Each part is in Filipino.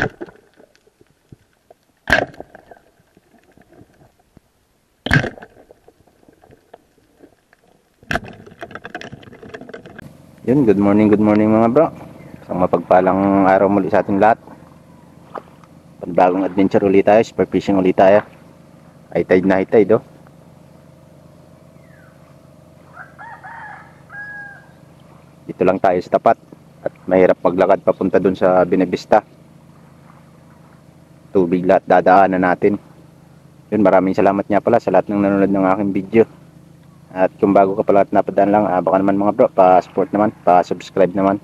Yun, good morning mga bro. Isang mapagpalang araw muli sa ating lahat. Panibagong adventure ulit tayo, super fishing ulit tayo. High tide na high tide, oh. Dito lang tayo sa tapat at mahirap maglakad papunta dun sa Binevista. Tubig lahat dadaanan natin. Yun, maraming salamat nga pala sa lahat ng nanonood ng aking video. At kung bago ka pala at napadaan lang, baka naman mga bro, pa-support naman, pa-subscribe naman.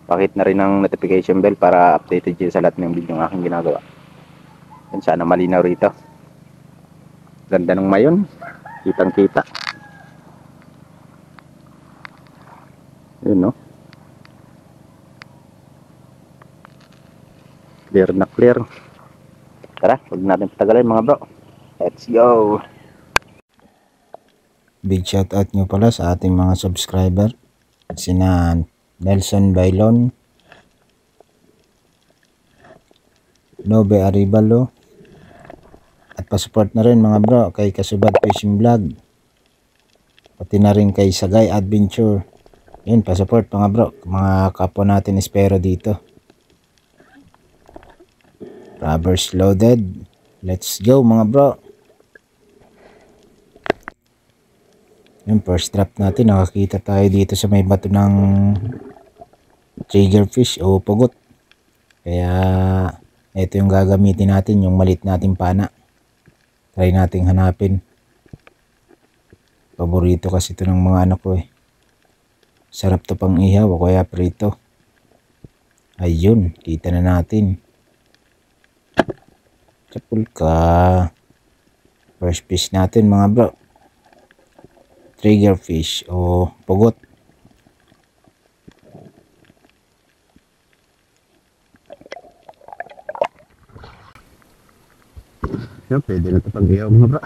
Pakit na rin ang notification bell para updated kayo sa lahat ng video ng aking ginagawa. Yan, sana malinaw rito. Ganda ng mayon, kitang kita. Yun, no? Clear na clear. Tara, huwag natin patagalin mga bro. Let's go! Big shout out nyo pala sa ating mga subscriber. Sina Nelson Bailon, Nobe Aribalo, at pasupport na rin mga bro kay Kasubad Fishing Vlog, pati na rin kay Sagay Adventure. Yun, pasupport mga bro, mga kapwa natin espero dito. Rubbers loaded. Let's go mga bro. Yung first trap natin, nakakita tayo dito sa may bato ng triggerfish o pugot. Kaya ito yung gagamitin natin, yung malit nating pana. Try nating hanapin. Paborito kasi ito ng mga anak ko eh. Sarap to pang ihaw o kaya prito. Ayun, kita na natin. Kapul ka. First fish natin mga bro. Triggerfish o pugot. Yan, pwede na ito pag-ihaw mga bro.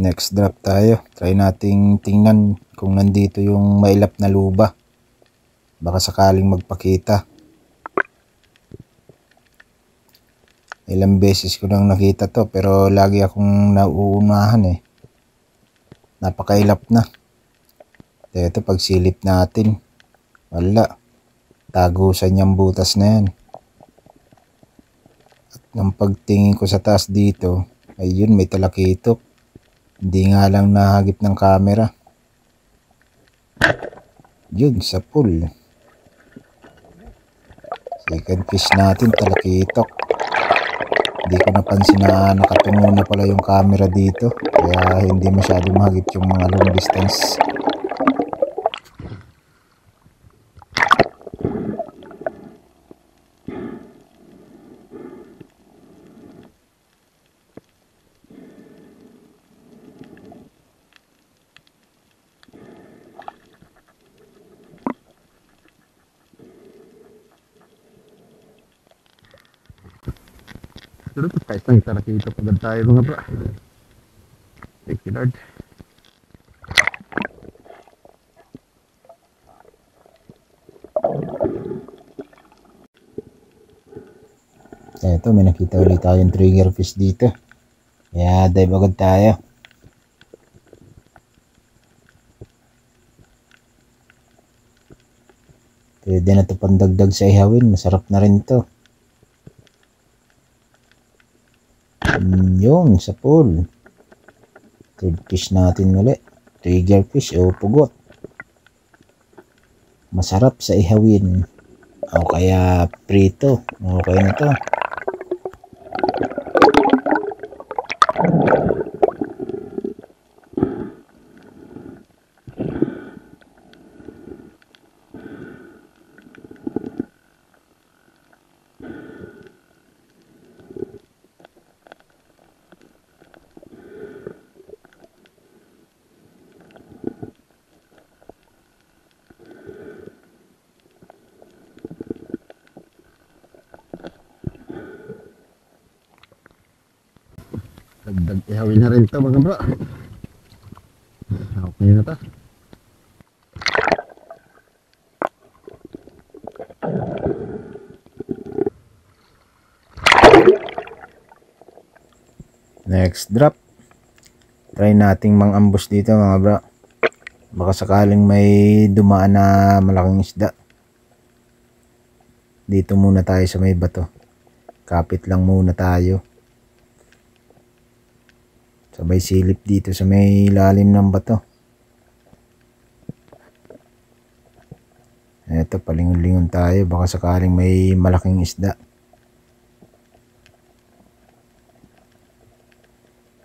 Next drop tayo. Try nating tingnan kung nandito yung mailap na luba. Baka sakaling magpakita. Ilang beses ko nang nakita to pero lagi akong nauunahan eh. Napakailap na. Ito pagsilip natin. Wala. Tagusan yung butas na yan. At nang pagtingin ko sa taas dito, ayun may talakitok. Hindi nga lang nahagip ng camera. Yun, sa pool. Second fish natin, talakitok. Hindi ko napansin na nakatungo na pala yung camera dito. Kaya hindi masyadong mahagip yung mga long distance. Pero ito kahit nang tarakita pagod tayo mga bro. Thank you Lord. Ito, may nakita ulit tayong triggerfish dito. Kaya dive agad tayo. Pwede na ito pandagdag sa ihawin. Masarap na rin ito. Yun, sa pool. Third fish natin ulit. Triggerfish o pugot. Masarap sa ihawin. O kaya prito. Okay na to. ihawin na rin to mga bro. Okay na to. Next drop. Try nating mang-ambush dito mga bro. Baka sakaling may dumaan na malaking isda. Dito muna tayo sa may bato. Kapit lang muna tayo. Sabay silip dito sa may lalim ng bato. Eto, palingon-lingon tayo. Baka sakaling may malaking isda.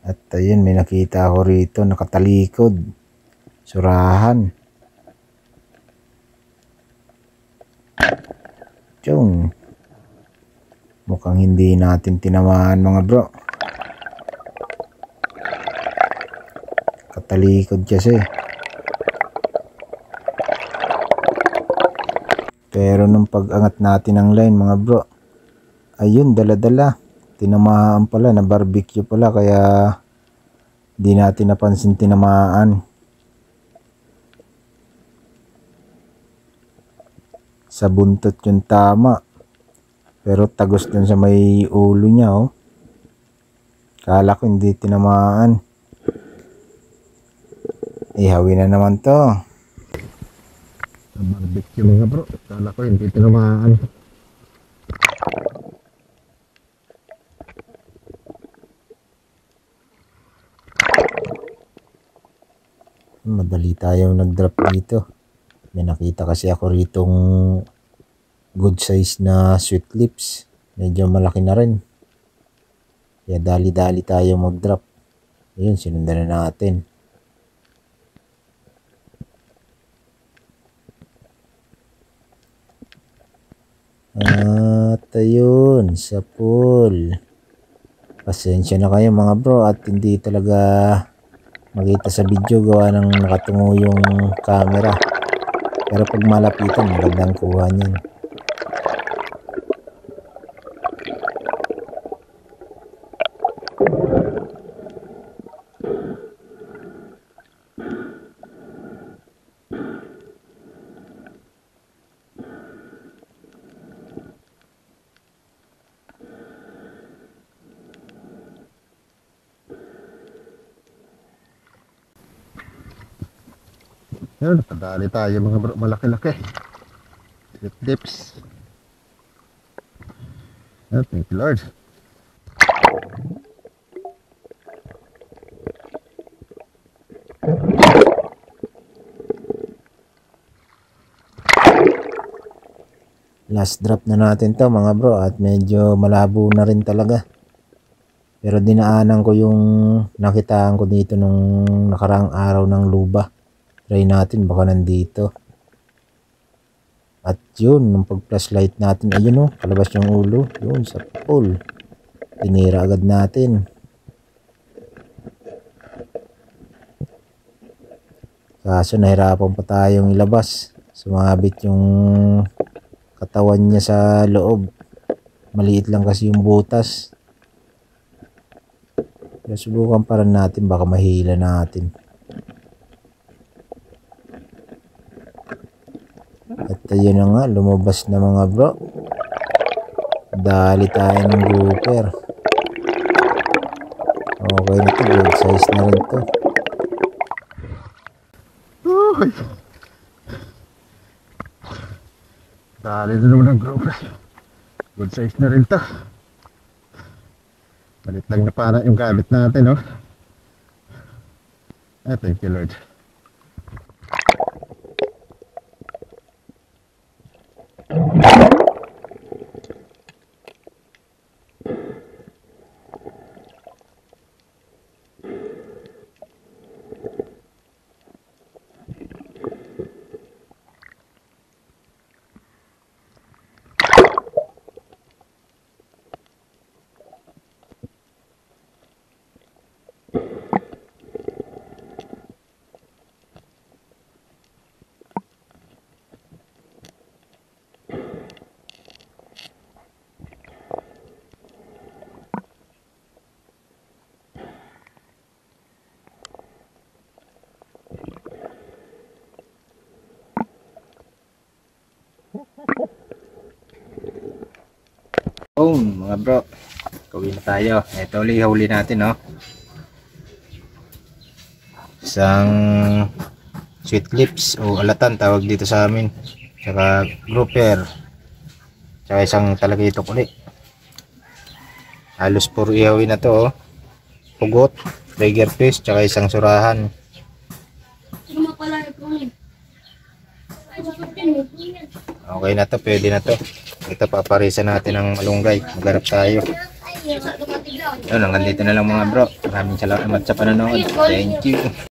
At ayun, may nakita ako rito. Nakatalikod. Surahan. Tiyong. Mukhang hindi natin tinamaan mga bro. Katalikod kasi. Pero nung pag-angat natin ng line mga bro, ayun, dala-dala. Tinamaan pala, na barbecue pala, kaya di natin napansin tinamaan. Sa buntot yung tama. Pero tagos dun sa may ulo niya, oh. Kala ko hindi tinamaan. Ihawin na naman to. Sa barbecue mga bro. Kala ko hindi tinamaan. Madali tayong nag-drop dito. May nakita kasi ako ritong good size na sweet lips. Medyo malaki na rin. Kaya dali-dali tayo mag-drop. Ayun, sinundan na natin. At ayun, sa pool. Pasensya na kayo mga bro at hindi talaga makita sa video gawa ng nakatungo yung camera. Pero pag malapitan, magandang kuha niyan. Yun, nakadali tayo mga bro. Malaki-laki. Sweet lips. Oh, thank you Lord. Last drop na natin to mga bro at medyo malabo na rin talaga. Pero dinaanan ko yung nakitaan ko dito nung nakaraang araw ng luba. Try natin baka nandito. At yun, nung pag-flashlight natin, ayun oh, palabas yung ulo. Yun, sa pool. Tinira agad natin. Kaso nahirapan pa tayong ilabas. Sumabit yung katawan niya sa loob. Maliit lang kasi yung butas. Kaya subukan pa rin natin, baka mahila natin. At ayun na nga, lumabas na mga bro. Dali tayo ng grouper. Okay na to, good size na rin to. Uy! Dali na naman ang grouper. Good size na rin to. Balit lang na para yung gamit natin, oh. Ah, thank you Lord. Boom, mga bro. Gawin na tayo. Ito ulit, huli natin, no? Isang sweet lips o alatan tawag dito sa amin. Tsaka grouper. Tsaka isang talagitok ulit. Halos puro ihawin na to, oh. Pugot, trigger fish, tsaka isang surahan. Okay na to, pwede na to. Ito, paparisan natin ng malunggay. Magharap tayo. Yun, hanggang dito na lang mga bro. Maraming salamat sa panonood. Thank you.